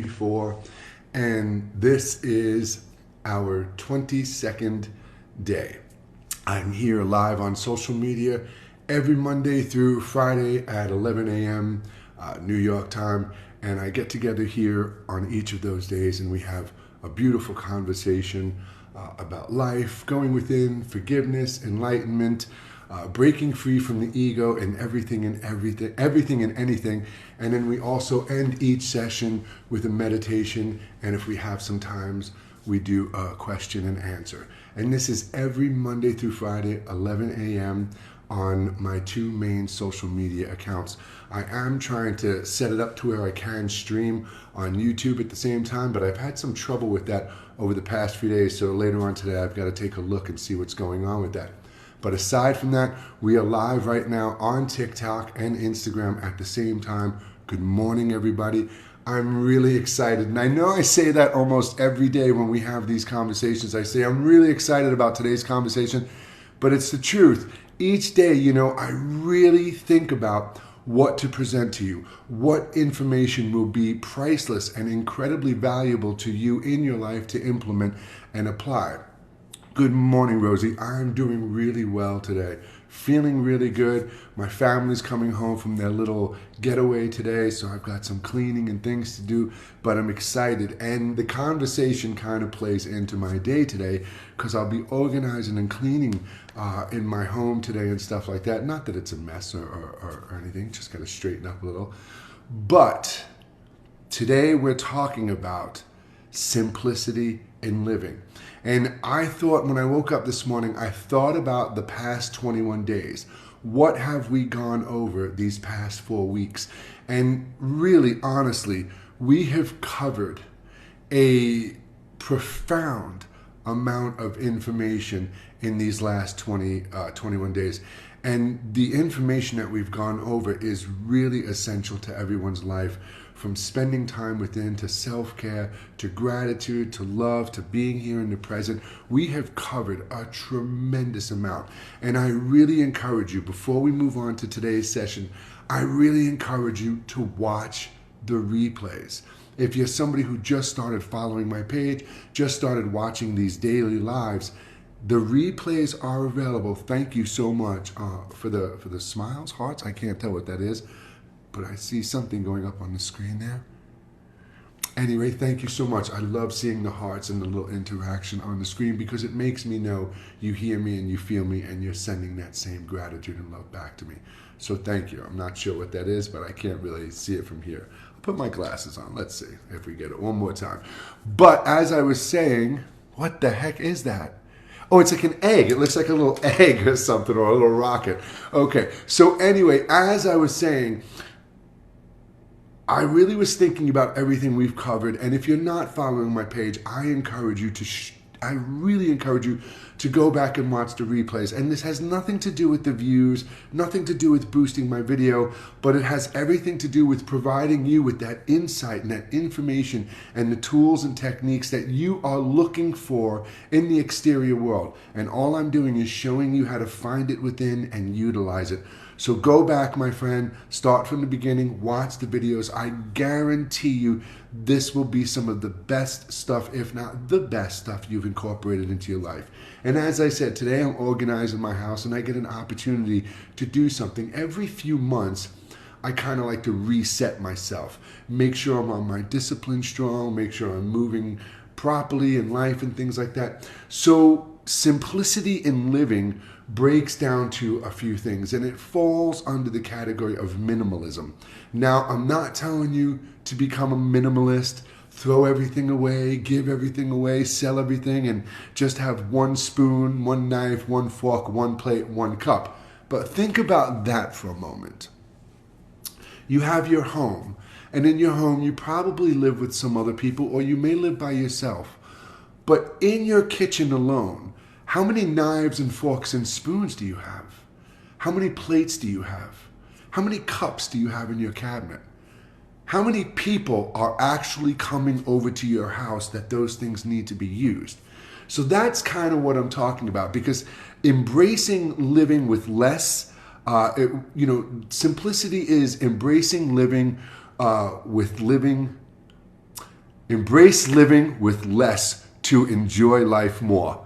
before, and this is our 22nd day. I'm here live on social media every Monday through Friday at 11 a.m. New York time, and I get together here on each of those days and we have a beautiful conversation about life, going within, forgiveness, enlightenment, breaking free from the ego and everything and anything. And then we also end each session with a meditation. And if we have some times, we do a question and answer. And this is every Monday through Friday, 11 a.m. on my two main social media accounts. I am trying to set it up to where I can stream on YouTube at the same time, but I've had some trouble with that over the past few days. So later on today, I've got to take a look and see what's going on with that. But aside from that, we are live right now on TikTok and Instagram at the same time. Good morning, everybody. I'm really excited. And I know I say that almost every day when we have these conversations. I say I'm really excited about today's conversation, but it's the truth. Each day, I really think about what to present to you, what information will be priceless and incredibly valuable to you in your life to implement and apply. Good morning, Rosie. I'm doing really well today. Feeling really good. My family's coming home from their little getaway today, so I've got some cleaning and things to do, but I'm excited. And the conversation kind of plays into my day today because I'll be organizing and cleaning in my home today and stuff like that. Not that it's a mess or anything, just got to straighten up a little. But today we're talking about simplicity in living. And I thought when I woke up this morning, I thought about the past 21 days. What have we gone over these past 4 weeks? And really, honestly, we have covered a profound amount of information in these last 21 days. And the information that we've gone over is really essential to everyone's life, from spending time within to self-care, to gratitude, to love, to being here in the present. We have covered a tremendous amount. And I really encourage you, before we move on to today's session, I really encourage you to watch the replays. If you're somebody who just started following my page, just started watching these daily lives, the replays are available. Thank you so much for the smiles, hearts. I can't tell what that is, but I see something going up on the screen there. Anyway, thank you so much. I love seeing the hearts and the little interaction on the screen because it makes me know you hear me and you feel me and you're sending that same gratitude and love back to me. So thank you. I'm not sure what that is, but I can't really see it from here. I'll put my glasses on. Let's see if we get it one more time. But as I was saying, what the heck is that? Oh, it's like an egg. It looks like a little egg or something, or a little rocket. Okay, so anyway, as I was saying, I really was thinking about everything we've covered, and if you're not following my page, I really encourage you to go back and watch the replays. And this has nothing to do with the views, nothing to do with boosting my video, but it has everything to do with providing you with that insight and that information and the tools and techniques that you are looking for in the exterior world. And all I'm doing is showing you how to find it within and utilize it. So go back, my friend, start from the beginning, watch the videos. I guarantee you this will be some of the best stuff, if not the best stuff you've incorporated into your life. And as I said, today I'm organizing my house and I get an opportunity to do something. Every few months, I kind of like to reset myself, make sure I'm on my discipline strong, make sure I'm moving properly in life and things like that. So simplicity in living breaks down to a few things, and it falls under the category of minimalism. Now, I'm not telling you to become a minimalist, throw everything away, give everything away, sell everything, and just have one spoon, one knife, one fork, one plate, one cup. But think about that for a moment. You have your home, and in your home, you probably live with some other people, or you may live by yourself. But in your kitchen alone, how many knives and forks and spoons do you have? How many plates do you have? How many cups do you have in your cabinet? How many people are actually coming over to your house that those things need to be used? So that's kind of what I'm talking about, because embracing living with less, simplicity is embracing living with living Embrace living with less to enjoy life more.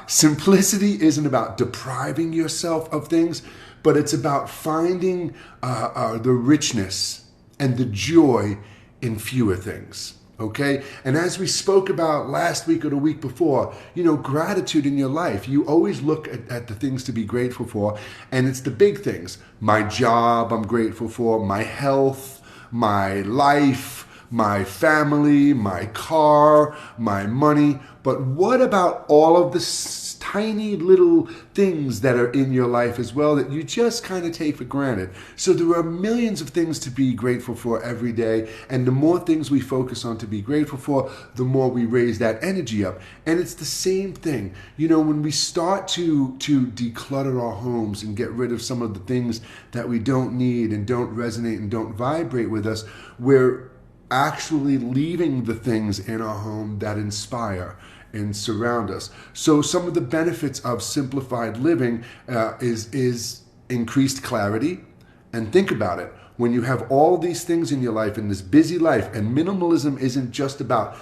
Simplicity isn't about depriving yourself of things, but it's about finding the richness and the joy in fewer things. Okay? And as we spoke about last week or the week before, gratitude in your life. You always look at the things to be grateful for, and it's the big things. My job, I'm grateful for. My health, my life, my family, my car, my money. But what about all of the tiny little things that are in your life as well that you just kind of take for granted? So there are millions of things to be grateful for every day. And the more things we focus on to be grateful for, the more we raise that energy up. And it's the same thing. When we start to declutter our homes and get rid of some of the things that we don't need and don't resonate and don't vibrate with us, we're actually leaving the things in our home that inspire and surround us. So some of the benefits of simplified living is increased clarity. And think about it. When you have all these things in your life, in this busy life, and minimalism isn't just about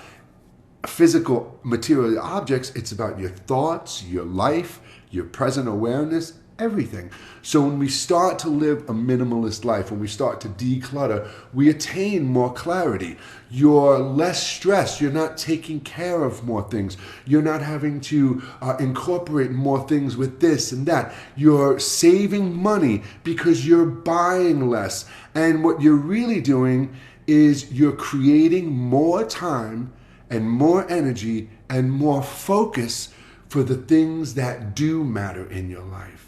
physical material objects, it's about your thoughts, your life, your present awareness, everything. So when we start to live a minimalist life, when we start to declutter, we attain more clarity. You're less stressed. You're not taking care of more things. You're not having to incorporate more things with this and that. You're saving money because you're buying less. And what you're really doing is you're creating more time and more energy and more focus for the things that do matter in your life.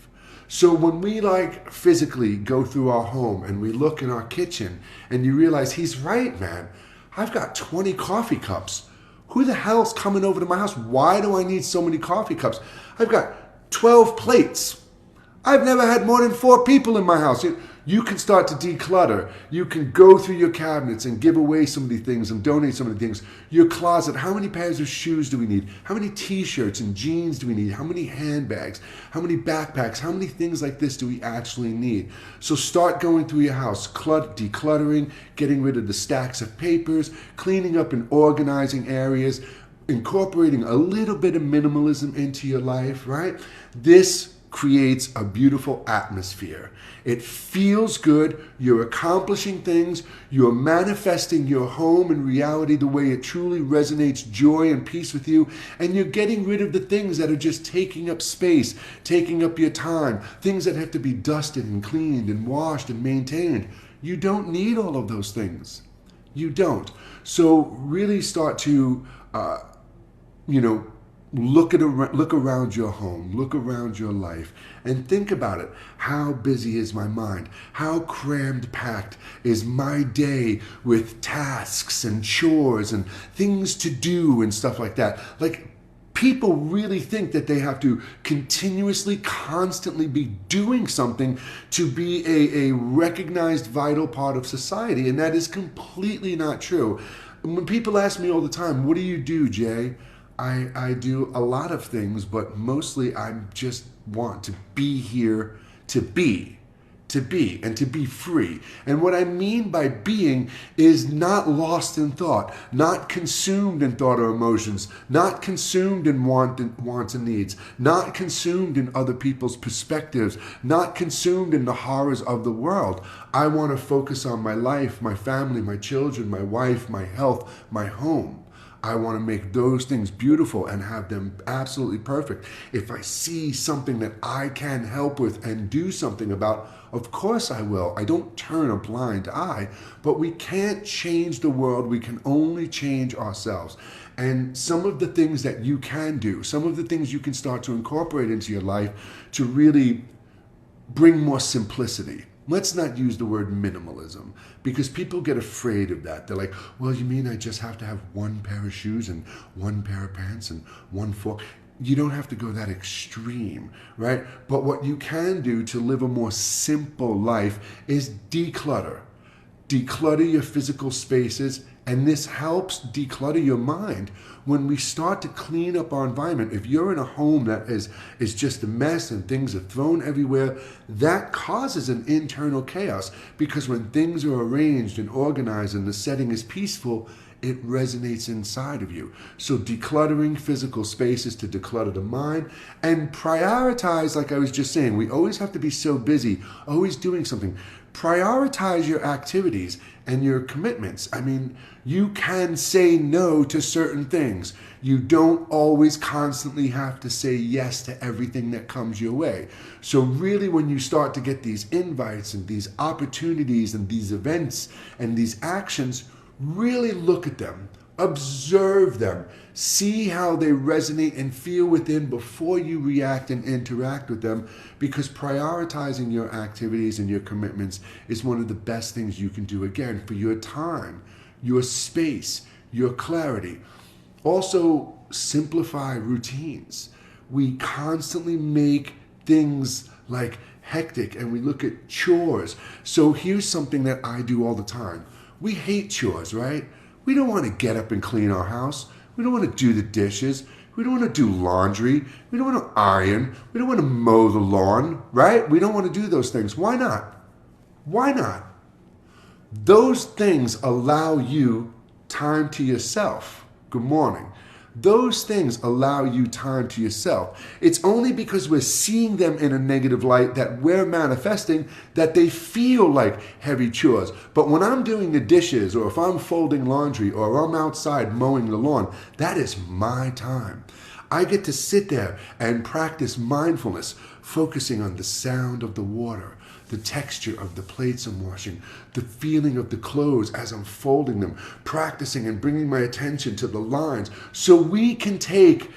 So when we physically go through our home and we look in our kitchen and you realize, he's right, man. I've got 20 coffee cups. Who the hell's coming over to my house? Why do I need so many coffee cups? I've got 12 plates. I've never had more than 4 people in my house. You can start to declutter. You can go through your cabinets and give away some of these things and donate some of the things. Your closet, how many pairs of shoes do we need? How many t-shirts and jeans do we need? How many handbags? How many backpacks? How many things like this do we actually need? So start going through your house, decluttering, getting rid of the stacks of papers, cleaning up and organizing areas, incorporating a little bit of minimalism into your life, right? This creates a beautiful atmosphere. It feels good. You're accomplishing things. You're manifesting your home and reality the way it truly resonates joy and peace with you. And you're getting rid of the things that are just taking up space, taking up your time, things that have to be dusted and cleaned and washed and maintained. You don't need all of those things. You don't. So really start to, look around your home, look around your life, and think about it. How busy is my mind? How crammed packed is my day with tasks and chores and things to do and stuff like that? People really think that they have to continuously, constantly be doing something to be a recognized vital part of society, and that is completely not true. When people ask me all the time, what do you do, Jay? I do a lot of things, but mostly I just want to be here to be, and to be free. And what I mean by being is not lost in thought, not consumed in thought or emotions, not consumed in wants and needs, not consumed in other people's perspectives, not consumed in the horrors of the world. I want to focus on my life, my family, my children, my wife, my health, my home. I want to make those things beautiful and have them absolutely perfect. If I see something that I can help with and do something about, of course I will. I don't turn a blind eye, but we can't change the world. We can only change ourselves. And some of the things that you can do, some of the things you can start to incorporate into your life to really bring more simplicity. Let's not use the word minimalism because people get afraid of that. They're like, well, you mean I just have to have one pair of shoes and one pair of pants and one fork? You don't have to go that extreme, right? But what you can do to live a more simple life is declutter. Declutter your physical spaces And this helps declutter your mind. When we start to clean up our environment, if you're in a home that is just a mess and things are thrown everywhere, that causes an internal chaos, because when things are arranged and organized and the setting is peaceful, it resonates inside of you. So decluttering physical spaces to declutter the mind, and prioritize, like I was just saying, we always have to be so busy, always doing something. Prioritize your activities and your commitments. I mean, you can say no to certain things. You don't always constantly have to say yes to everything that comes your way. So really, when you start to get these invites and these opportunities and these events and these actions, really look at them, observe them, see how they resonate and feel within before you react and interact with them, because prioritizing your activities and your commitments is one of the best things you can do, again, for your time, your space, your clarity. Also, simplify routines. We constantly make things like hectic and we look at chores. So here's something that I do all the time. We hate chores, right? We don't want to get up and clean our house. We don't want to do the dishes. We don't want to do laundry. We don't want to iron. We don't want to mow the lawn, right? We don't want to do those things. Why not? Why not? Those things allow you time to yourself. Good morning. Those things allow you time to yourself. It's only because we're seeing them in a negative light that we're manifesting that they feel like heavy chores. But when I'm doing the dishes, or if I'm folding laundry, or I'm outside mowing the lawn, that is my time. I get to sit there and practice mindfulness, focusing on the sound of the water, the texture of the plates I'm washing, the feeling of the clothes as I'm folding them, practicing and bringing my attention to the lines, so we can take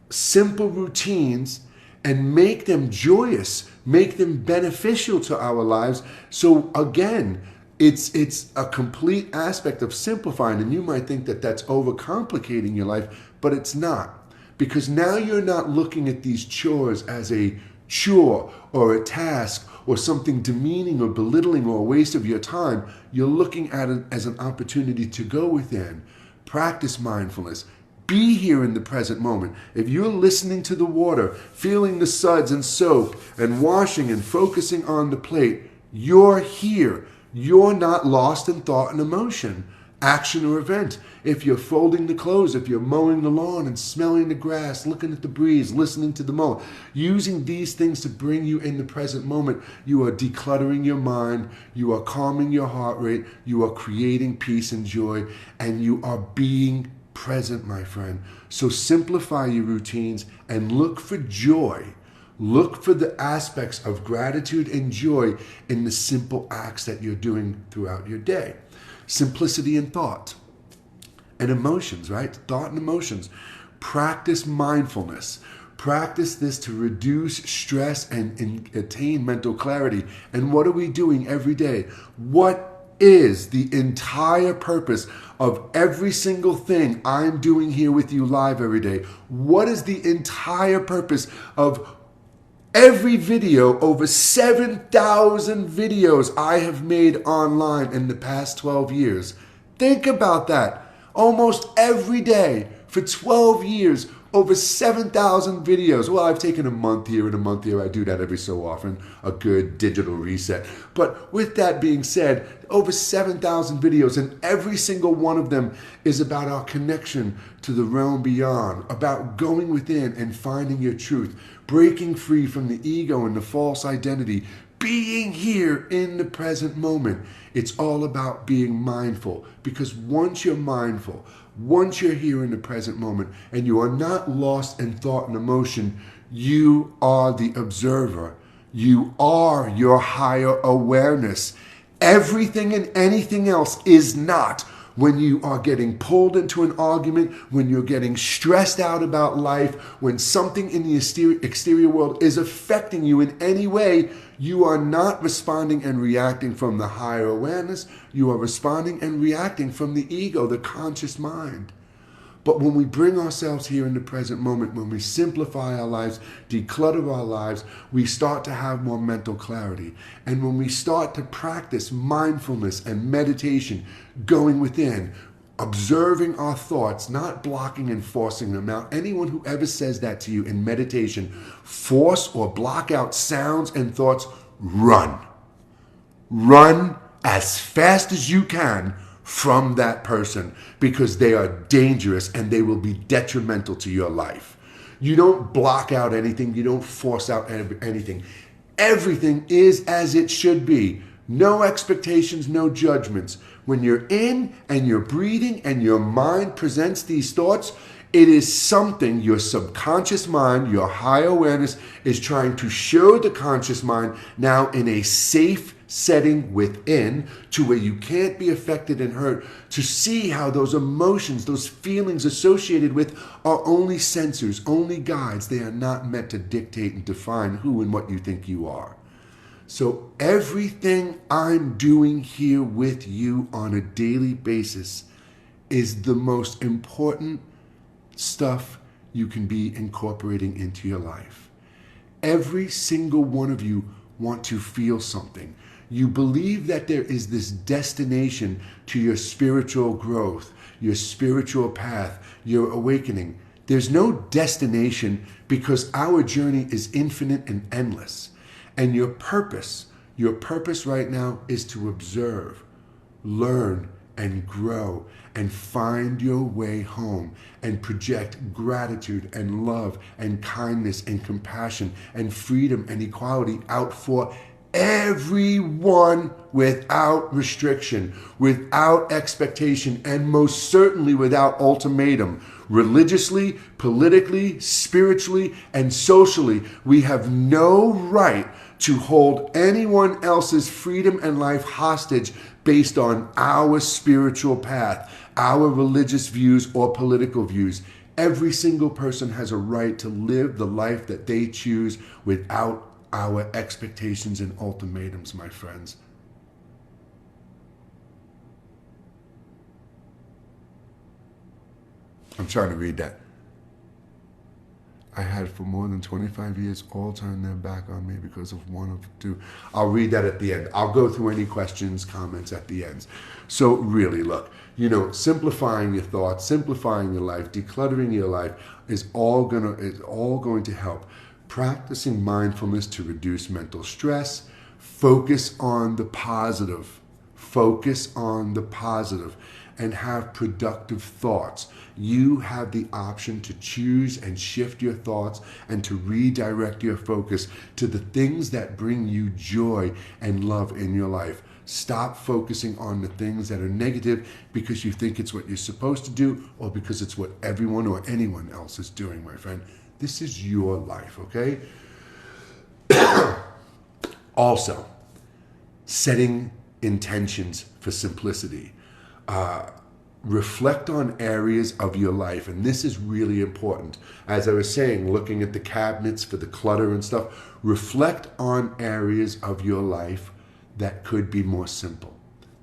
simple routines and make them joyous, make them beneficial to our lives. So again, it's a complete aspect of simplifying, and you might think that that's overcomplicating your life, but it's not. Because now you're not looking at these chores as a chore or a task or something demeaning or belittling or a waste of your time. You're looking at it as an opportunity to go within, practice mindfulness, be here in the present moment. If you're listening to the water, feeling the suds and soap, and washing and focusing on the plate, you're here. You're not lost in thought and emotion, action or event. If you're folding the clothes, if you're mowing the lawn and smelling the grass, looking at the breeze, listening to the mower, using these things to bring you in the present moment, you are decluttering your mind, you are calming your heart rate, you are creating peace and joy, and you are being present, my friend. So simplify your routines and look for joy. Look for the aspects of gratitude and joy in the simple acts that you're doing throughout your day. Simplicity in thought and emotions, right? Thought and emotions. Practice mindfulness. Practice this to reduce stress and attain mental clarity. And what are we doing every day? What is the entire purpose of every single thing I'm doing here with you live every day? What is the entire purpose of every video? Over 7,000 videos I have made online in the past 12 years. Think about that. Almost every day for 12 years, over 7,000 videos. Well, I've taken a month here and a month here. I do that every so often, a good digital reset. But with that being said, over 7,000 videos, and every single one of them is about our connection to the realm beyond, about going within and finding your truth, breaking free from the ego and the false identity, being here in the present moment. It's all about being mindful, because once you're mindful, once you're here in the present moment and you are not lost in thought and emotion, you are the observer. You are your higher awareness. Everything and anything else is not. When you are getting pulled into an argument, when you're getting stressed out about life, when something in the exterior world is affecting you in any way, you are not responding and reacting from the higher awareness. You are responding and reacting from the ego, the conscious mind. But when we bring ourselves here in the present moment, when we simplify our lives, declutter our lives, we start to have more mental clarity. And when we start to practice mindfulness and meditation, going within, observing our thoughts, not blocking and forcing them out. Anyone who ever says that to you in meditation, force or block out sounds and thoughts, run. Run as fast as you can from that person, because they are dangerous and they will be detrimental to your life. You don't block out anything. You don't force out anything. Everything is as it should be. No expectations, no judgments. When you're in and you're breathing and your mind presents these thoughts, it is something your subconscious mind, your higher awareness, is trying to show the conscious mind now in a safe setting within, to where you can't be affected and hurt, to see how those emotions, those feelings associated with, are only sensors, only guides. They are not meant to dictate and define who and what you think you are. So everything I'm doing here with you on a daily basis is the most important stuff you can be incorporating into your life. Every single one of you want to feel something. You believe that there is this destination to your spiritual growth, your spiritual path, your awakening. There's no destination, because our journey is infinite and endless. And your purpose right now is to observe, learn, and grow, and find your way home, and project gratitude and love and kindness and compassion and freedom and equality out for everyone, without restriction, without expectation, and most certainly without ultimatum. Religiously, politically, spiritually, and socially, we have no right to hold anyone else's freedom and life hostage based on our spiritual path, our religious views, or political views. Every single person has a right to live the life that they choose without our expectations and ultimatums, my friends. I'm trying to read that. I had for more than 25 years all turn their back on me because of one of two. I'll read that at the end. I'll go through any questions, comments at the end. So really, look, simplifying your thoughts, simplifying your life, decluttering your life is all going to help. Practicing mindfulness to reduce mental stress. Focus on the positive. Focus on the positive and have productive thoughts. You have the option to choose and shift your thoughts and to redirect your focus to the things that bring you joy and love in your life. Stop focusing on the things that are negative because you think it's what you're supposed to do, or because it's what everyone or anyone else is doing, my friend. This is your life, okay? Also, setting intentions for simplicity. Reflect on areas of your life, and this is really important. As I was saying, looking at the cabinets for the clutter and stuff, reflect on areas of your life that could be more simple,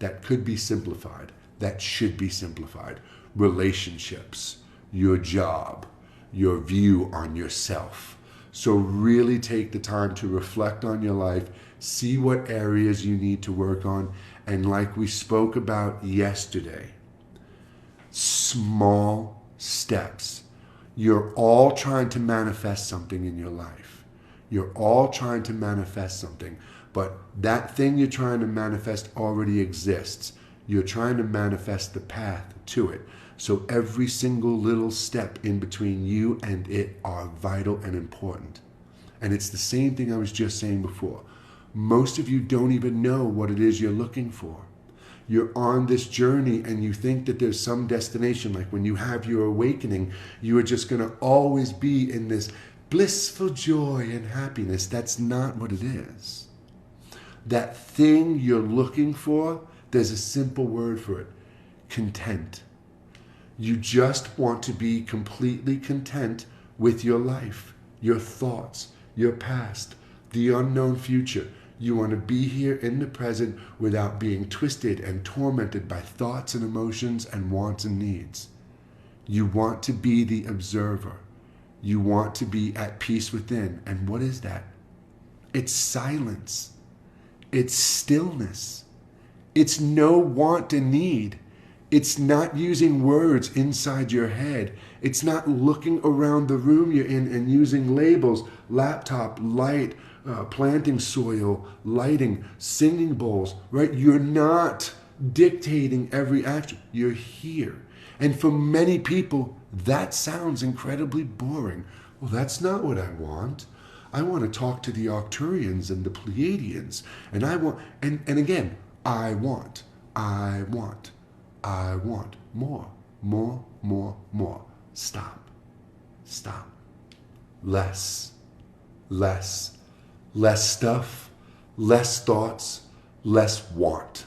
that could be simplified, that should be simplified. Relationships, your job, your view on yourself. So really take the time to reflect on your life, see what areas you need to work on, and like we spoke about yesterday, small steps. You're all trying to manifest something in your life. You're all trying to manifest something, but that thing you're trying to manifest already exists. You're trying to manifest the path to it. So every single little step in between you and it are vital and important. And it's the same thing I was just saying before. Most of you don't even know what it is you're looking for. You're on this journey and you think that there's some destination. Like when you have your awakening, you are just going to always be in this blissful joy and happiness. That's not what it is. That thing you're looking for, there's a simple word for it: content. You just want to be completely content with your life, your thoughts, your past, the unknown future. You want to be here in the present without being twisted and tormented by thoughts and emotions and wants and needs. You want to be the observer. You want to be at peace within. And what is that? It's silence. It's stillness. It's no want and need. It's not using words inside your head. It's not looking around the room you're in and using labels, laptop, light, planting soil, lighting, singing bowls, right? You're not dictating every action. You're here. And for many people, that sounds incredibly boring. Well, that's not what I want. I want to talk to the Arcturians and the Pleiadians. And I want, and again, I want more. Stop. Less stuff, less thoughts, less want,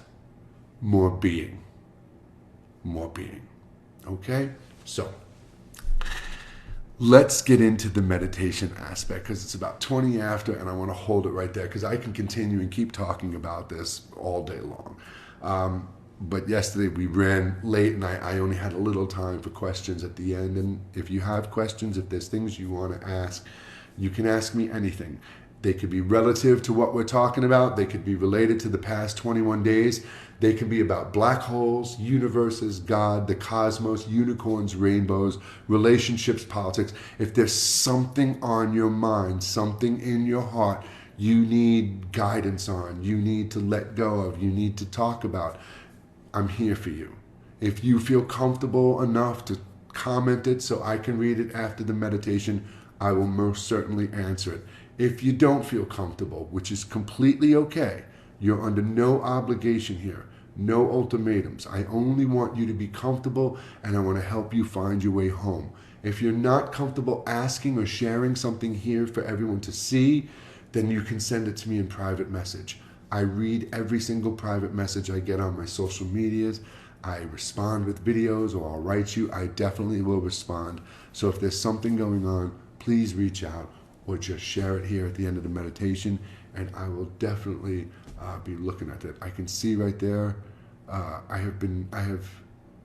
more being. Okay? So, let's get into the meditation aspect because it's about 20 after and I want to hold it right there because I can continue and keep talking about this all day long. But yesterday we ran late and I only had a little time for questions at the end. And if you have questions, if there's things you want to ask, you can ask me anything. They could be relative to what we're talking about. They could be related to the past 21 days. They can be about black holes, universes, God, the cosmos, unicorns, rainbows, relationships, politics. If there's something on your mind, something in your heart you need guidance on, you need to let go of, you need to talk about, I'm here for you. If you feel comfortable enough to comment it so I can read it after the meditation, I will most certainly answer it. If you don't feel comfortable, which is completely okay, you're under no obligation here, no ultimatums. I only want you to be comfortable and I want to help you find your way home. If you're not comfortable asking or sharing something here for everyone to see, then you can send it to me in private message. I read every single private message I get on my social medias. I respond with videos or I'll write you. I definitely will respond. So if there's something going on, please reach out or just share it here at the end of the meditation and I will definitely be looking at it. I can see right there, I have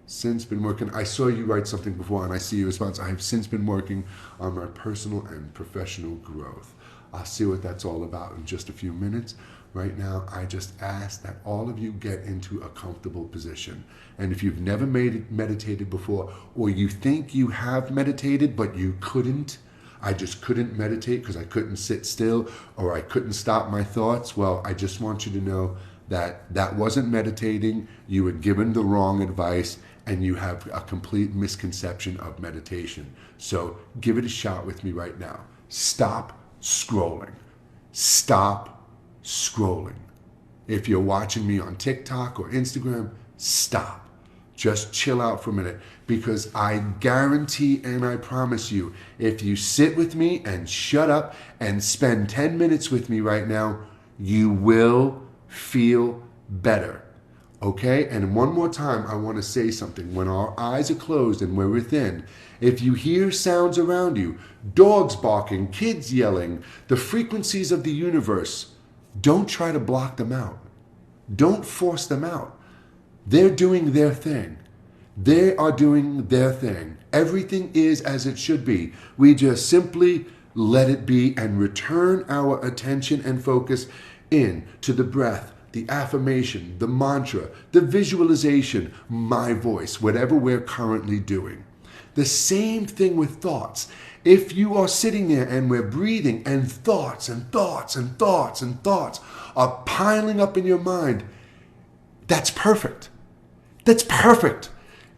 since been working, I saw you write something before and I see your response. I have since been working on my personal and professional growth. I'll see what that's all about in just a few minutes. Right now, I just ask that all of you get into a comfortable position. And if you've never meditated before, or you think you have meditated, but you couldn't, I just couldn't meditate because I couldn't sit still, or I couldn't stop my thoughts, well, I just want you to know that that wasn't meditating, you were given the wrong advice, and you have a complete misconception of meditation. So give it a shot with me right now. Stop scrolling. Stop scrolling. If you're watching me on TikTok or Instagram, stop. Just chill out for a minute because I guarantee and I promise you, if you sit with me and shut up and spend 10 minutes with me right now, you will feel better. Okay? And one more time, I want to say something. When our eyes are closed and we're within, if you hear sounds around you, dogs barking, kids yelling, the frequencies of the universe, don't try to block them out. Don't force them out. They're doing their thing. They are doing their thing. Everything is as it should be. We just simply let it be and return our attention and focus in to the breath, the affirmation, the mantra, the visualization, my voice, whatever we're currently doing. The same thing with thoughts. If you are sitting there and we're breathing and thoughts are piling up in your mind, that's perfect. That's perfect.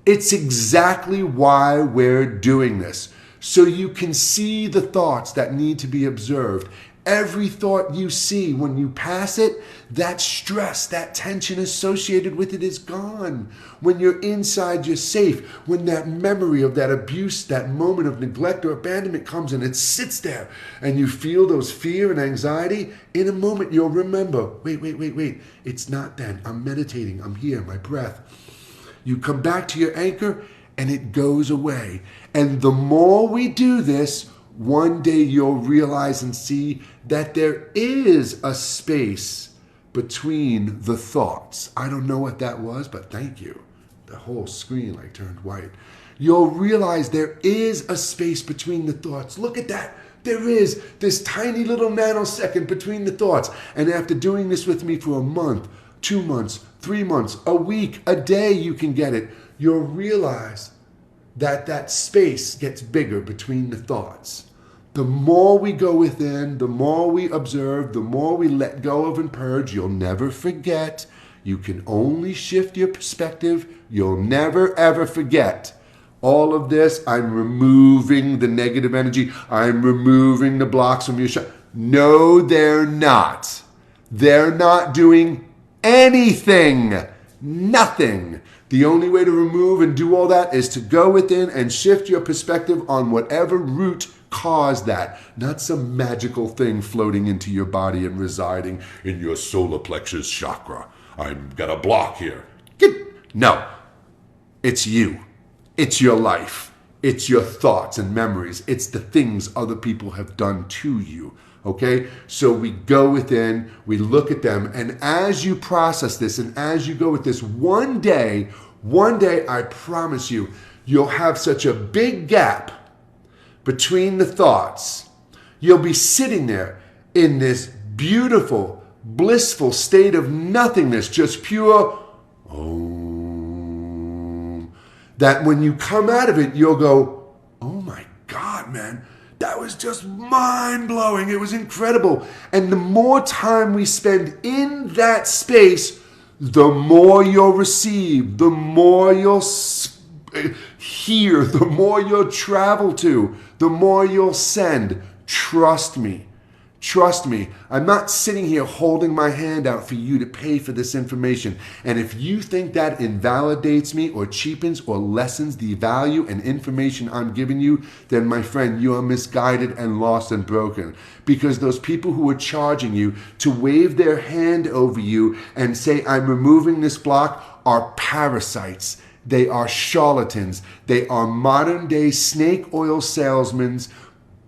It's exactly why we're doing this. So you can see the thoughts that need to be observed. Every thought you see, when you pass it, that stress, that tension associated with it is gone. When you're inside, you're safe. When that memory of that abuse, that moment of neglect or abandonment comes and it sits there and you feel those fear and anxiety, in a moment you'll remember, wait. It's not then. I'm meditating. I'm here, my breath. You come back to your anchor and it goes away. And the more we do this, one day you'll realize and see that there is a space between the thoughts. I don't know what that was, but thank you. The whole screen turned white. You'll realize there is a space between the thoughts. Look at that. There is this tiny little nanosecond between the thoughts. And after doing this with me for a month, 2 months, 3 months, a week, a day, you can get it. you'll realize that that space gets bigger between the thoughts. The more we go within, the more we observe, the more we let go of and purge, you'll never forget. You can only shift your perspective. You'll never, ever forget. All of this, I'm removing the negative energy. I'm removing the blocks from your No, they're not. They're not doing anything. Nothing. The only way to remove and do all that is to go within and shift your perspective on whatever root caused that. Not some magical thing floating into your body and residing in your solar plexus chakra. I've got a block here. No. It's you. It's your life. It's your thoughts and memories. It's the things other people have done to you. Okay? So we go within, we look at them, and as you process this and as you go with this, one day, I promise you, you'll have such a big gap between the thoughts. You'll be sitting there in this beautiful, blissful state of nothingness, just pure Om. That when you come out of it, you'll go, oh my God, man, that was just mind-blowing. It was incredible. And the more time we spend in that space, the more you'll receive, the more you'll hear, the more you'll travel to, the more you'll send. Trust me. Trust me. I'm not sitting here holding my hand out for you to pay for this information. And if you think that invalidates me or cheapens or lessens the value and information I'm giving you, then my friend, you are misguided and lost and broken. Because those people who are charging you to wave their hand over you and say, I'm removing this block, are parasites. They are charlatans. They are modern day snake oil salesmen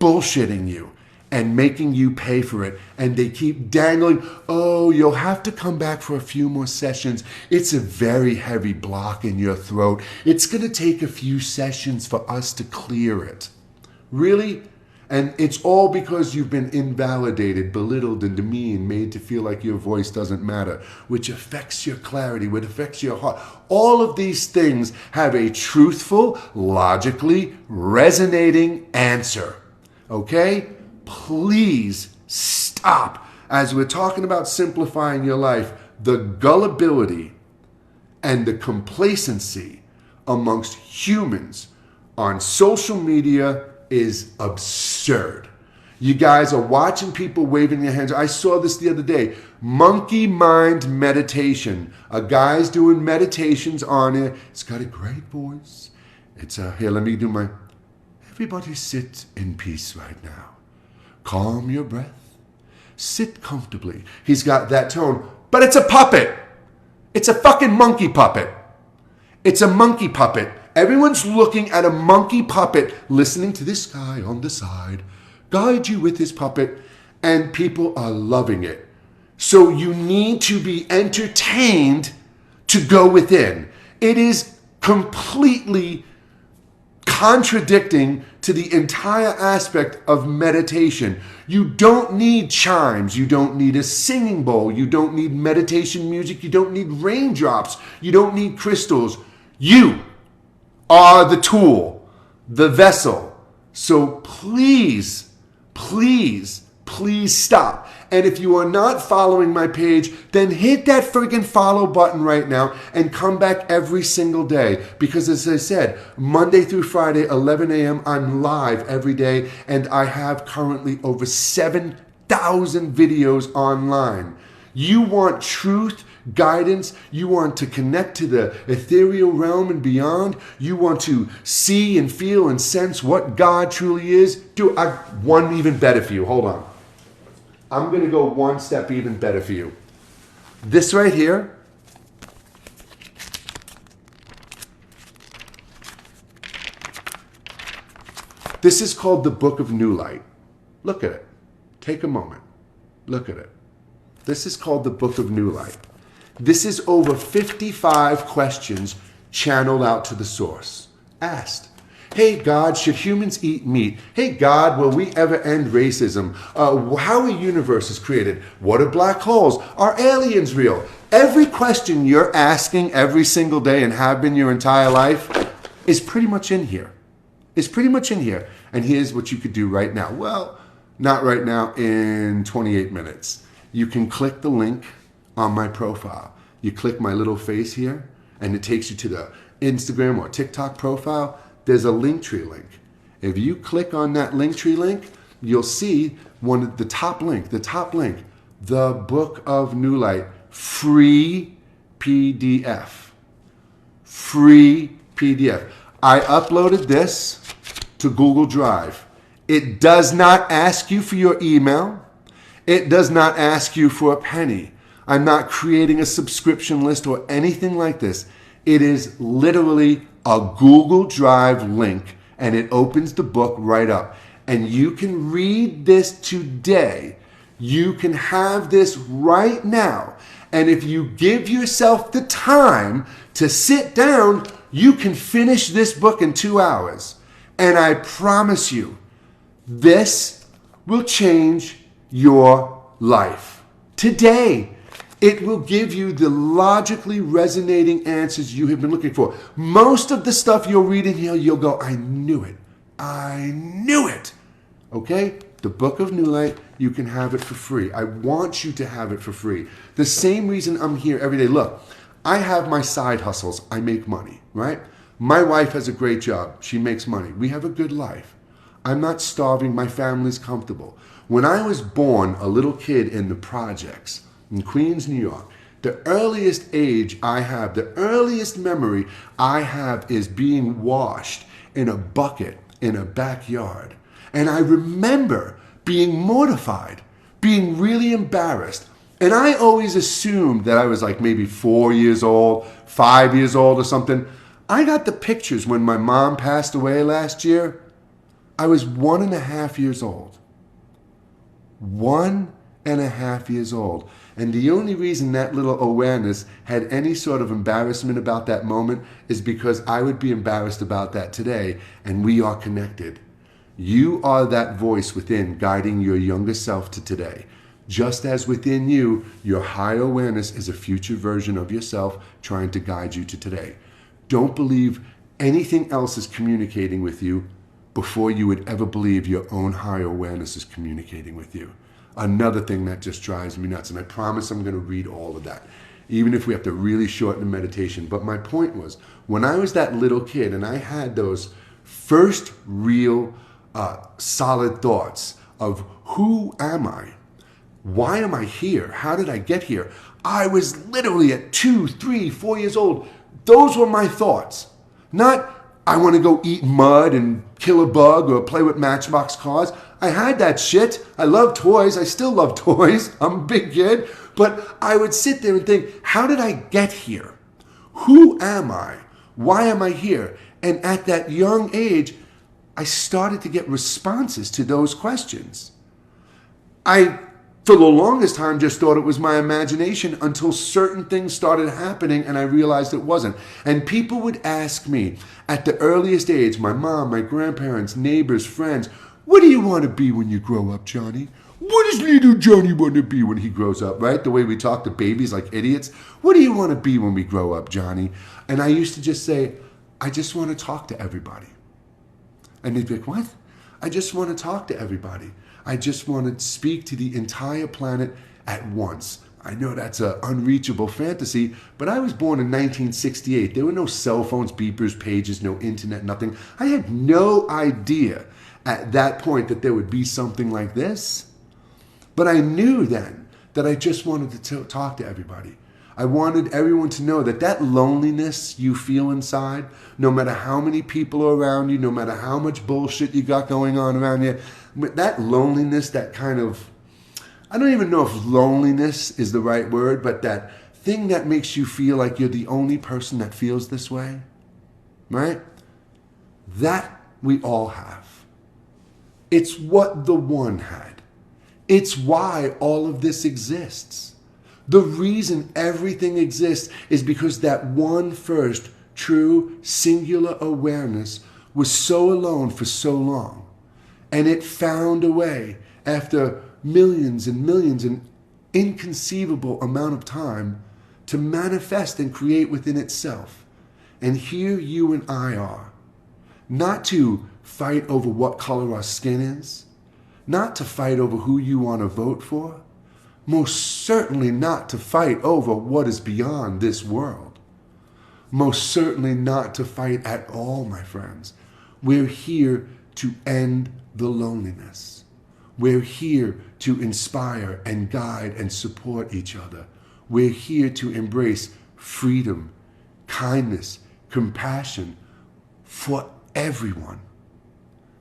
bullshitting you and making you pay for it. And they keep dangling, oh, you'll have to come back for a few more sessions. It's a very heavy block in your throat. It's going to take a few sessions for us to clear it. Really? And it's all because you've been invalidated, belittled, and demeaned, made to feel like your voice doesn't matter, which affects your clarity, which affects your heart. All of these things have a truthful, logically resonating answer. Okay? Please stop. As we're talking about simplifying your life, the gullibility and the complacency amongst humans on social media is absurd. You guys are watching people waving their hands. I saw this the other day. Monkey mind meditation. A guy's doing meditations on it. It's got a great voice. It's here, let me do my... Everybody sit in peace right now. Calm your breath. Sit comfortably. He's got that tone. But it's a puppet. It's a fucking monkey puppet. It's a monkey puppet. Everyone's looking at a monkey puppet, listening to this guy on the side guide you with his puppet, and people are loving it. So you need to be entertained to go within. It is completely contradicting to the entire aspect of meditation. You don't need chimes. You don't need a singing bowl. You don't need meditation music. You don't need raindrops. You don't need crystals. You are the tool, the vessel. So please, please, please stop. And if you are not following my page, then hit that friggin' follow button right now and come back every single day. Because as I said, Monday through Friday, 11 a.m., I'm live every day. And I have currently over 7,000 videos online. You want truth, guidance, you want to connect to the ethereal realm and beyond, you want to see and feel and sense what God truly is, do one even better for you. Hold on. I'm going to go one step even better for you. This right here, this is called the Book of New Light. Look at it. Take a moment. Look at it. This is called the Book of New Light. This is over 55 questions channeled out to the source. Asked. Hey God, should humans eat meat? Hey God, will we ever end racism? How are universes created? What are black holes? Are aliens real? Every question you're asking every single day and have been your entire life is pretty much in here. It's pretty much in here. And here's what you could do right now. Well, not right now, in 28 minutes. You can click the link on my profile. You click my little face here, and it takes you to the Instagram or TikTok profile. There's a Linktree link. If you click on that Linktree link, you'll see the top link, the Book of New Light, free PDF. Free PDF. I uploaded this to Google Drive. It does not ask you for your email. It does not ask you for a penny. I'm not creating a subscription list or anything like this. It is literally a Google Drive link, and it opens the book right up. And you can read this today. You can have this right now. And if you give yourself the time to sit down, you can finish this book in 2 hours. And I promise you, this will change your life. Today, it will give you the logically resonating answers you have been looking for. Most of the stuff you'll read in here, you'll go, I knew it. I knew it. Okay? The Book of New Light, you can have it for free. I want you to have it for free. The same reason I'm here every day. Look, I have my side hustles. I make money, right? My wife has a great job. She makes money. We have a good life. I'm not starving. My family's comfortable. When I was born, a little kid in the projects in Queens, New York, the earliest age I have, the earliest memory I have is being washed in a bucket in a backyard. And I remember being mortified, being really embarrassed. And I always assumed that I was like maybe 4 years old, 5 years old or something. I got the pictures when my mom passed away last year. I was 1.5 years old. 1.5 years old. And the only reason that little awareness had any sort of embarrassment about that moment is because I would be embarrassed about that today, and we are connected. You are that voice within guiding your younger self to today. Just as within you, your higher awareness is a future version of yourself trying to guide you to today. Don't believe anything else is communicating with you before you would ever believe your own higher awareness is communicating with you. Another thing that just drives me nuts, and I promise I'm going to read all of that, even if we have to really shorten the meditation. But my point was, when I was that little kid and I had those first real solid thoughts of who am I? Why am I here? How did I get here? I was literally at 2, 3, 4 years old. Those were my thoughts. Not, I want to go eat mud and kill a bug or play with Matchbox cars. I had that shit. I love toys. I still love toys. I'm a big kid. But I would sit there and think, how did I get here? Who am I? Why am I here? And at that young age, I started to get responses to those questions. I, for the longest time, just thought it was my imagination until certain things started happening and I realized it wasn't. And people would ask me at the earliest age, my mom, my grandparents, neighbors, friends, what do you want to be when you grow up, Johnny? What does little Johnny want to be when he grows up, right? The way we talk to babies like idiots. What do you want to be when we grow up, Johnny? And I used to just say, I just want to talk to everybody. And they'd be like, what? I just want to talk to everybody. I just want to speak to the entire planet at once. I know that's an unreachable fantasy, but I was born in 1968. There were no cell phones, beepers, pages, no internet, nothing. I had no idea at that point that there would be something like this. But I knew then that I just wanted to talk to everybody. I wanted everyone to know that that loneliness you feel inside, no matter how many people are around you, no matter how much bullshit you got going on around you, that loneliness, that kind of, I don't even know if loneliness is the right word, but that thing that makes you feel like you're the only person that feels this way, right? That we all have. It's what the one had. It's why all of this exists. The reason everything exists is because that one first true singular awareness was so alone for so long. And it found a way, after millions and millions and inconceivable amount of time, to manifest and create within itself. And here you and I are, not to fight over what color our skin is, not to fight over who you want to vote for, most certainly not to fight over what is beyond this world. Most certainly not to fight at all, my friends. We're here to end the loneliness. We're here to inspire and guide and support each other. We're here to embrace freedom, kindness, compassion for everyone.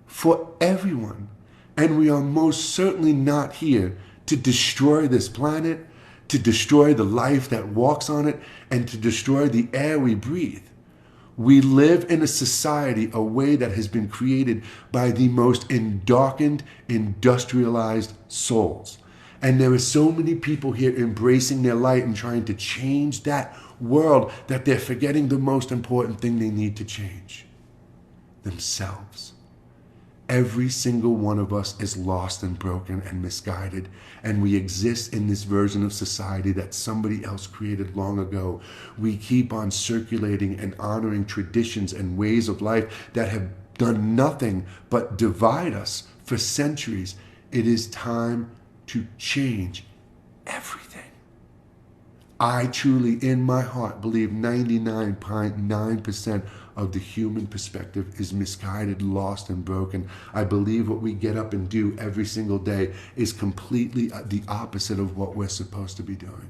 For everyone. And we are most certainly not here to destroy this planet, to destroy the life that walks on it, and to destroy the air we breathe. We live in a society, a way that has been created by the most darkened, industrialized souls. And there are so many people here embracing their light and trying to change that world that they're forgetting the most important thing they need to change: themselves. Every single one of us is lost and broken and misguided, and we exist in this version of society that somebody else created long ago. We keep on circulating and honoring traditions and ways of life that have done nothing but divide us for centuries. It is time to change everything. I truly, in my heart, believe 99.9% of the human perspective is misguided, lost, and broken. I believe what we get up and do every single day is completely the opposite of what we're supposed to be doing.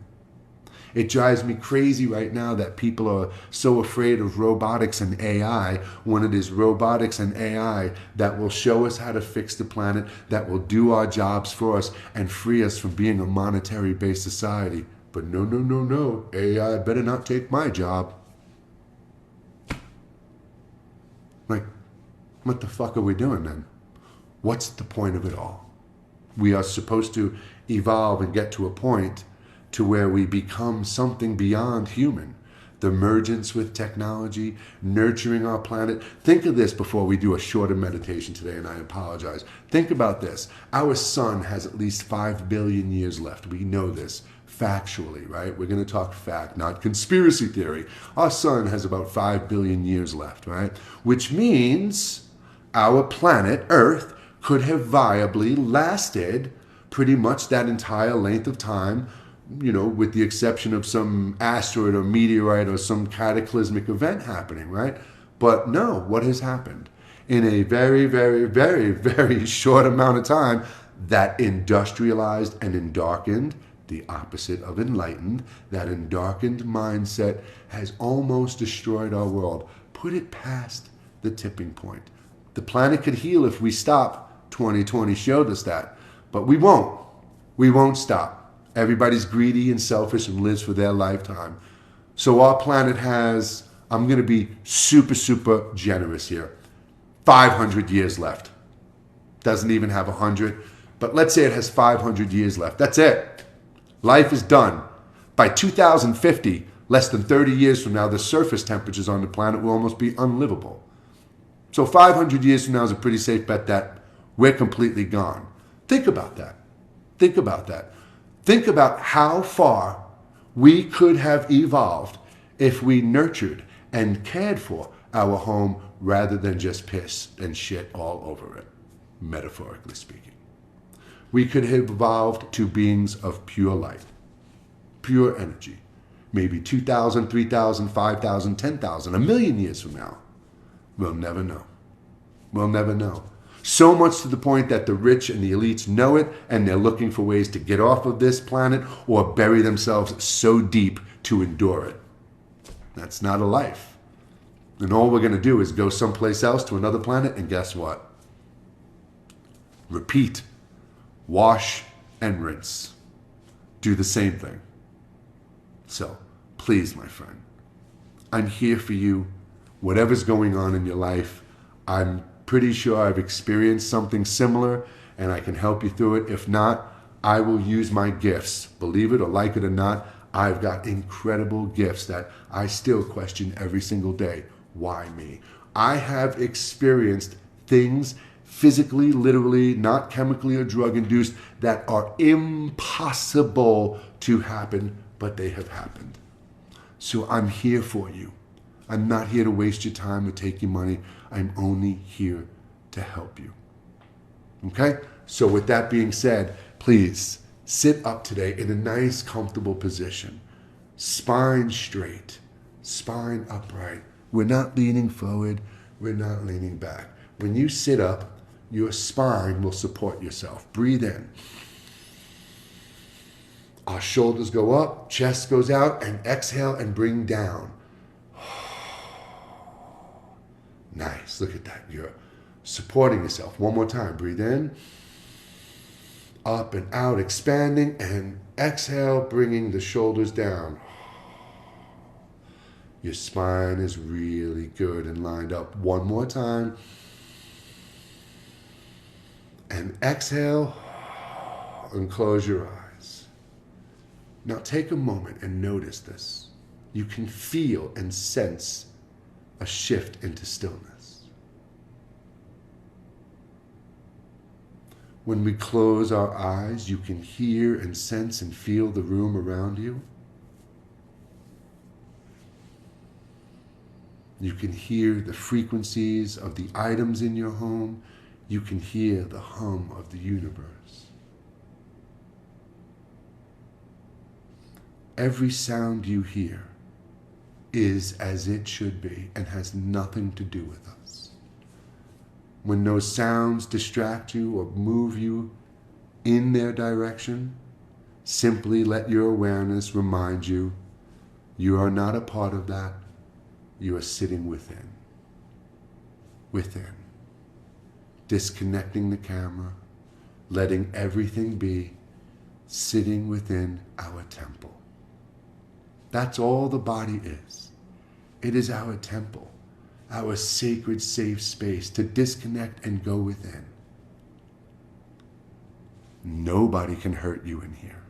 It drives me crazy right now that people are so afraid of robotics and AI, when it is robotics and AI that will show us how to fix the planet, that will do our jobs for us and free us from being a monetary-based society. But no, AI better not take my job. Like, what the fuck are we doing then? What's the point of it all? We are supposed to evolve and get to a point to where we become something beyond human. The emergence with technology, nurturing our planet. Think of this before we do a shorter meditation today, and I apologize. Think about this. Our sun has at least 5 billion years left. We know this factually, right? We're going to talk fact, not conspiracy theory. Our sun has about 5 billion years left, right? Which means our planet, Earth, could have viably lasted pretty much that entire length of time, with the exception of some asteroid or meteorite or some cataclysmic event happening, right? But no, what has happened? In a very, very, very, very short amount of time, that industrialized and endarkened, the opposite of enlightened, that endarkened mindset has almost destroyed our world, put it past the tipping point. The planet could heal if we stop. 2020 showed us that. But we won't. We won't stop. Everybody's greedy and selfish and lives for their lifetime. So our planet has, I'm going to be super, super generous here, 500 years left. Doesn't even have 100, but let's say it has 500 years left. That's it. Life is done. By 2050, less than 30 years from now, the surface temperatures on the planet will almost be unlivable. So 500 years from now is a pretty safe bet that we're completely gone. Think about that. Think about that. Think about how far we could have evolved if we nurtured and cared for our home rather than just piss and shit all over it, metaphorically speaking. We could have evolved to beings of pure light, pure energy, maybe 2,000, 3,000, 5,000, 10,000, a million years from now. We'll never know. We'll never know. So much to the point that the rich and the elites know it, and they're looking for ways to get off of this planet or bury themselves so deep to endure it. That's not a life. And all we're going to do is go someplace else to another planet, and guess what? Repeat. Wash and rinse. Do the same thing. So, please, my friend, I'm here for you. Whatever's going on in your life, I'm pretty sure I've experienced something similar and I can help you through it. If not, I will use my gifts. Believe it or like it or not, I've got incredible gifts that I still question every single day. Why me? I have experienced things physically, literally, not chemically or drug induced, that are impossible to happen, but they have happened. So I'm here for you. I'm not here to waste your time or take your money. I'm only here to help you. Okay? So with that being said, please sit up today in a nice, comfortable position. Spine straight, spine upright. We're not leaning forward. We're not leaning back. When you sit up, your spine will support yourself. Breathe in. Our shoulders go up, chest goes out, and exhale and bring down. Nice. Look at that. You're supporting yourself. One more time. Breathe in. Up and out, expanding, and exhale, bringing the shoulders down. Your spine is really good and lined up. One more time. And exhale and close your eyes. Now take a moment and notice this. You can feel and sense a shift into stillness. When we close our eyes, you can hear and sense and feel the room around you. You can hear the frequencies of the items in your home. You can hear the hum of the universe. Every sound you hear is as it should be and has nothing to do with us. When those sounds distract you or move you in their direction, simply let your awareness remind you you are not a part of that. You are sitting within. Within. Disconnecting the camera, letting everything be, sitting within our temple. That's all the body is. It is our temple, our sacred, safe space to disconnect and go within. Nobody can hurt you in here.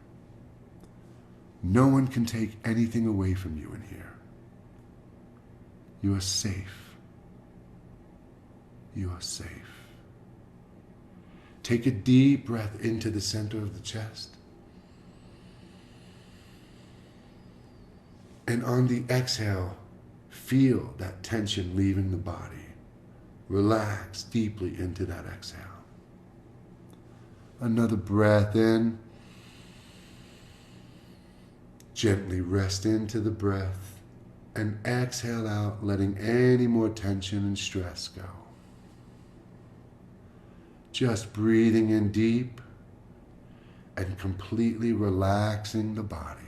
No one can take anything away from you in here. You are safe. You are safe. Take a deep breath into the center of the chest. And on the exhale, feel that tension leaving the body. Relax deeply into that exhale. Another breath in. Gently rest into the breath and exhale out, letting any more tension and stress go. Just breathing in deep and completely relaxing the body.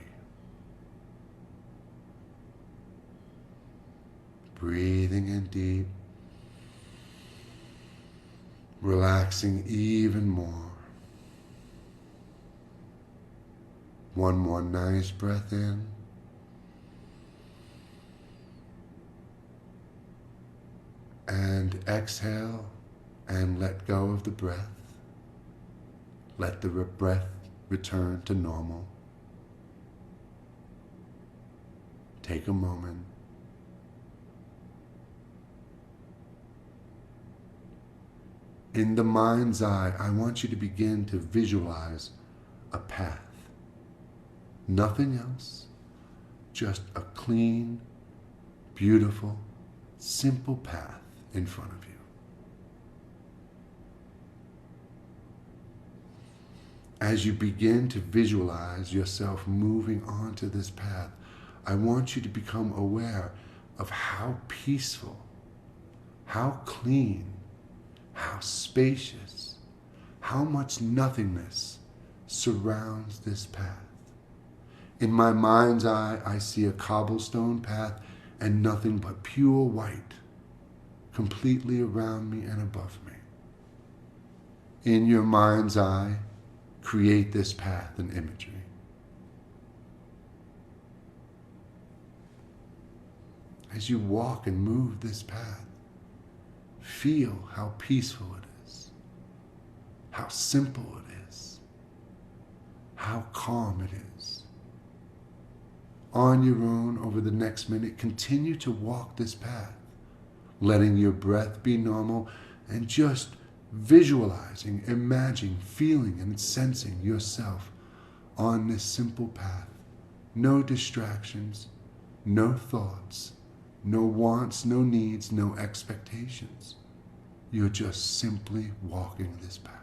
Breathing in deep, relaxing even more. One more nice breath in. And exhale and let go of the breath. Let the breath return to normal. Take a moment. In the mind's eye, I want you to begin to visualize a path. Nothing else, just a clean, beautiful, simple path in front of you. As you begin to visualize yourself moving onto this path, I want you to become aware of how peaceful, how clean, how spacious, how much nothingness surrounds this path. In my mind's eye, I see a cobblestone path and nothing but pure white completely around me and above me. In your mind's eye, create this path and imagery. As you walk and move this path, feel how peaceful it is, how simple it is, how calm it is. On your own, over the next minute, continue to walk this path. letting your breath be normal, and just visualizing, imagining, feeling, and sensing yourself on this simple path. No distractions, no thoughts, no wants, no needs, no expectations. You're just simply walking this path.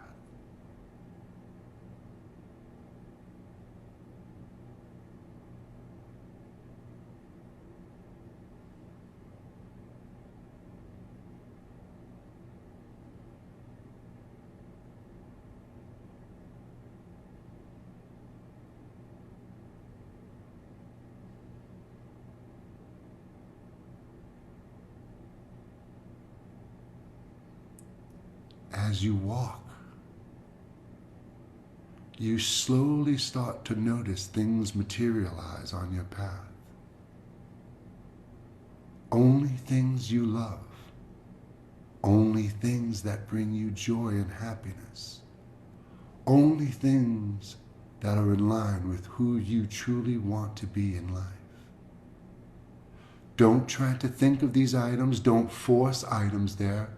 As you walk, you slowly start to notice things materialize on your path. Only things you love. Only things that bring you joy and happiness. Only things that are in line with who you truly want to be in life. Don't try to think of these items. Don't force items there.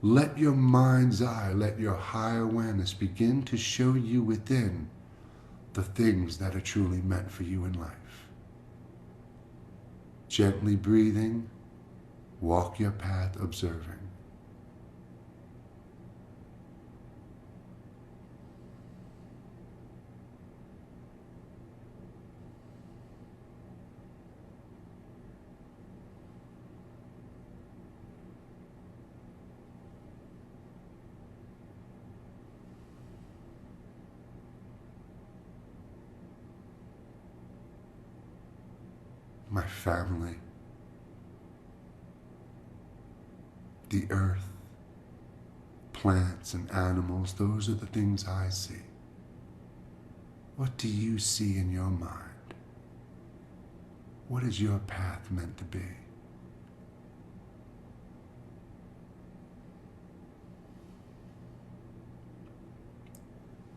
Let your mind's eye, let your higher awareness begin to show you within the things that are truly meant for you in life. Gently breathing, walk your path observing. My family, the earth, plants and animals, those are the things I see. What do you see in your mind? What is your path meant to be?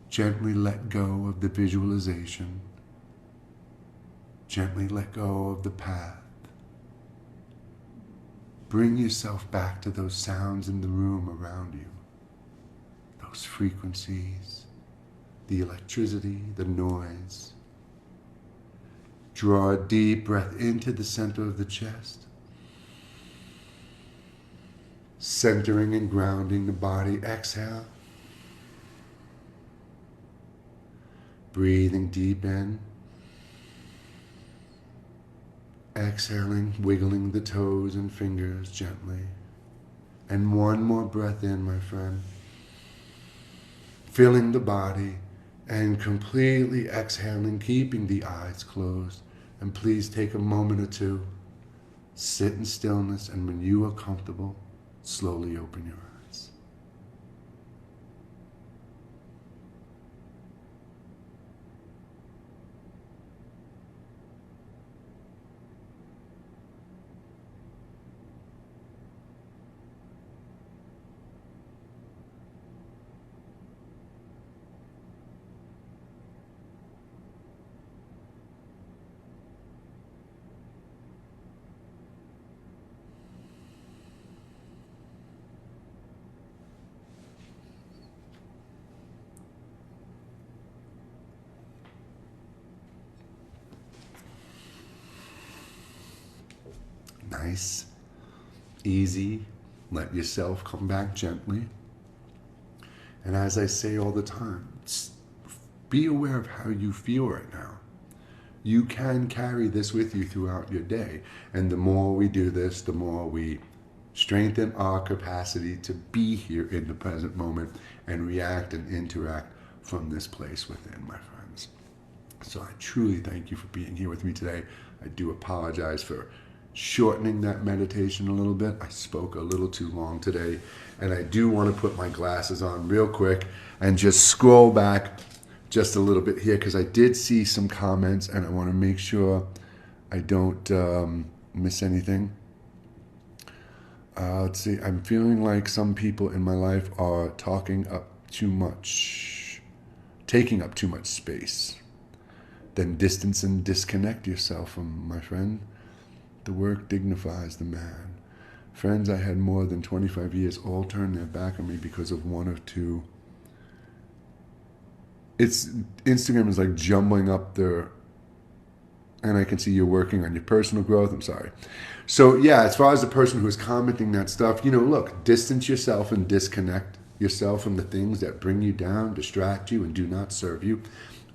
Gently let go of the visualization. Gently let go of the path. Bring yourself back to those sounds in the room around you. Those frequencies, the electricity, the noise. Draw a deep breath into the center of the chest. Centering and grounding the body. Exhale. Breathing deep in. Exhaling, wiggling the toes and fingers gently. And one more breath in, my friend. Filling the body and completely exhaling, keeping the eyes closed. And please take a moment or two. Sit in stillness, and when you are comfortable, slowly open your eyes. Nice, easy, let yourself come back gently. And as I say all the time, be aware of how you feel right now. You can carry this with you throughout your day. And the more we do this, the more we strengthen our capacity to be here in the present moment and react and interact from this place within, my friends. So I truly thank you for being here with me today. I do apologize for shortening that meditation a little bit. I spoke a little too long today, and I do want to put my glasses on real quick and just scroll back just a little bit here, because I did see some comments and I want to make sure I don't miss anything. Let's see. I'm feeling like some people in my life are taking up too much space. Then distance and disconnect yourself from, my friend. The work dignifies the man. Friends I had more than 25 years all turned their back on me because of one or two. It's Instagram is like jumbling up their, and I can see you're working on your personal growth. I'm sorry. So yeah, as far as the person who is commenting that stuff, look, distance yourself and disconnect yourself from the things that bring you down, distract you, and do not serve you,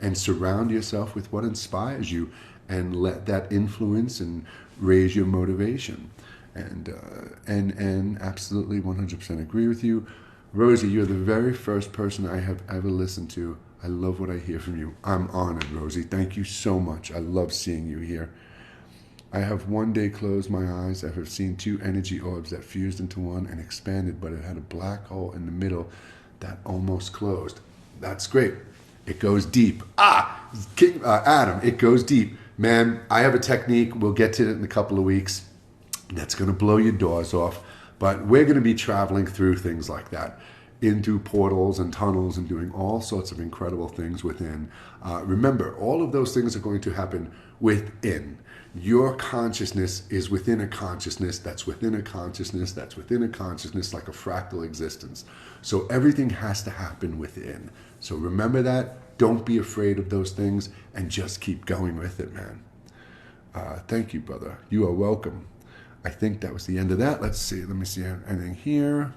and surround yourself with what inspires you, and let that influence and raise your motivation. And absolutely 100% agree with you. Rosie, you're the very first person I have ever listened to. I love what I hear from you. I'm honored, Rosie. Thank you so much. I love seeing you here. I have one day closed my eyes. I have seen two energy orbs that fused into one and expanded, but it had a black hole in the middle that almost closed. That's great. It goes deep. Adam, it goes deep. Man, I have a technique. We'll get to it in a couple of weeks. That's going to blow your doors off. But we're going to be traveling through things like that, into portals and tunnels, and doing all sorts of incredible things within. Remember, all of those things are going to happen within. Your consciousness is within a consciousness that's within a consciousness that's within a consciousness, like a fractal existence. So everything has to happen within. So remember that. Don't be afraid of those things, and just keep going with it, man. Thank you, brother. You are welcome. I think that was the end of that. Let's see. Let me see anything here.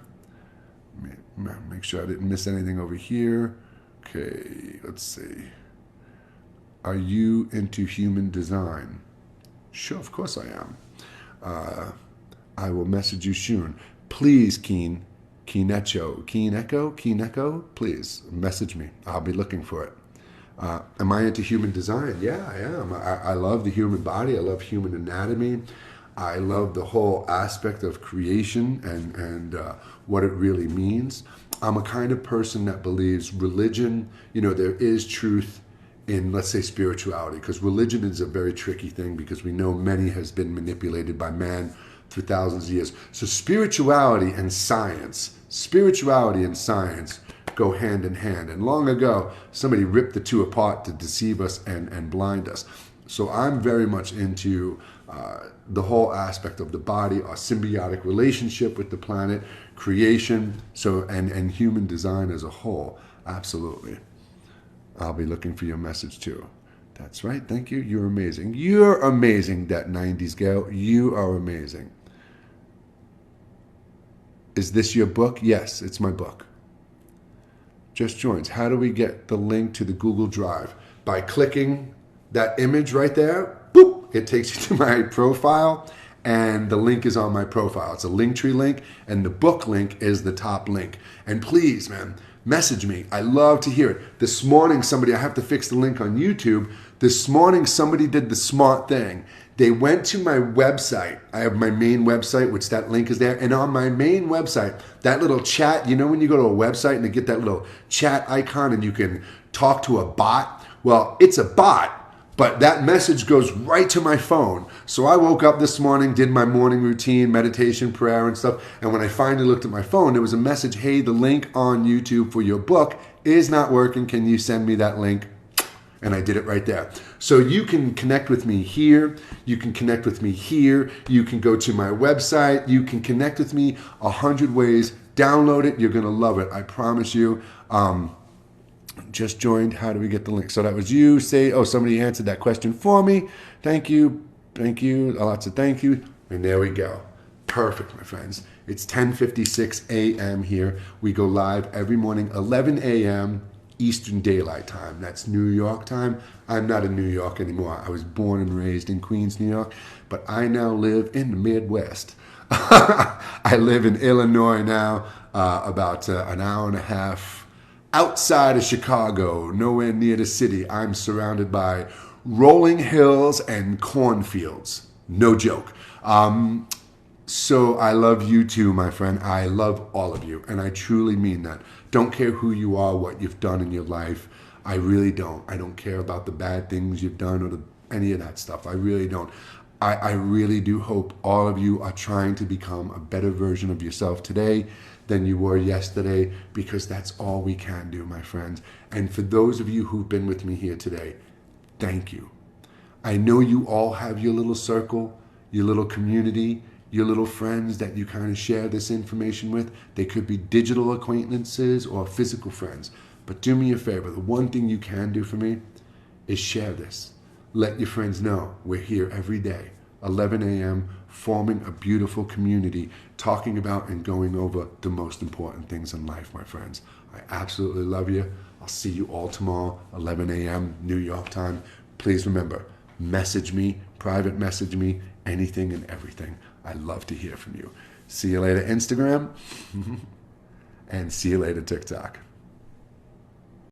Make sure I didn't miss anything over here. Okay, let's see. Are you into human design? Sure, of course I am. I will message you soon. Please, Keen Echo, please message me. I'll be looking for it. Am I into human design? Yeah, I am. I love the human body. I love human anatomy. I love the whole aspect of creation and what it really means. I'm a kind of person that believes religion, there is truth in, let's say, spirituality, because religion is a very tricky thing, because we know many has been manipulated by man through thousands of years. So spirituality and science go hand in hand. And long ago, somebody ripped the two apart to deceive us and blind us. So I'm very much into the whole aspect of the body, our symbiotic relationship with the planet, creation, and human design as a whole. Absolutely. I'll be looking for your message too. That's right. Thank you. You're amazing. You're amazing, that 90s gal. You are amazing. Is this your book? Yes, it's my book. Just joins. How do we get the link to the Google Drive? By clicking that image right there. Boop! It takes you to my profile, and the link is on my profile. It's a Linktree link, and the book link is the top link. And please, man, message me. I love to hear it. This morning, I have to fix the link on YouTube. This morning, somebody did the smart thing. They went to my website. I have my main website, which that link is there. And on my main website, that little chat, when you go to a website and they get that little chat icon and you can talk to a bot? Well, it's a bot, but that message goes right to my phone. So I woke up this morning, did my morning routine, meditation, prayer and stuff. And when I finally looked at my phone, there was a message, hey, the link on YouTube for your book is not working. Can you send me that link? And I did it right there. So you can connect with me here. You can connect with me here. You can go to my website. You can connect with me 100 ways. Download it. You're going to love it. I promise you. Just joined. How do we get the link? So that was you. Somebody answered that question for me. Thank you. Thank you. Lots of thank you. And there we go. Perfect, my friends. It's 10:56 a.m. here. We go live every morning, 11 a.m. Eastern Daylight Time. That's New York time. I'm not in New York anymore. I was born and raised in Queens, New York, but I now live in the Midwest. I live in Illinois now, about an hour and a half outside of Chicago, nowhere near the city. I'm surrounded by rolling hills and cornfields. No joke. So I love you too, my friend. I love all of you, and I truly mean that. Don't care who you are, what you've done in your life. I really don't. I don't care about the bad things you've done or any of that stuff. I really don't. I really do hope all of you are trying to become a better version of yourself today than you were yesterday, because that's all we can do, my friends. And for those of you who've been with me here today, thank you. I know you all have your little circle, your little community, your little friends that you kind of share this information with. They could be digital acquaintances or physical friends. But do me a favor, the one thing you can do for me is share this. Let your friends know we're here every day, 11 a.m., forming a beautiful community, talking about and going over the most important things in life, my friends. I absolutely love you. I'll see you all tomorrow, 11 a.m. New York time. Please remember, message me, private message me, anything and everything. I love to hear from you. See you later, Instagram, and see you later, TikTok.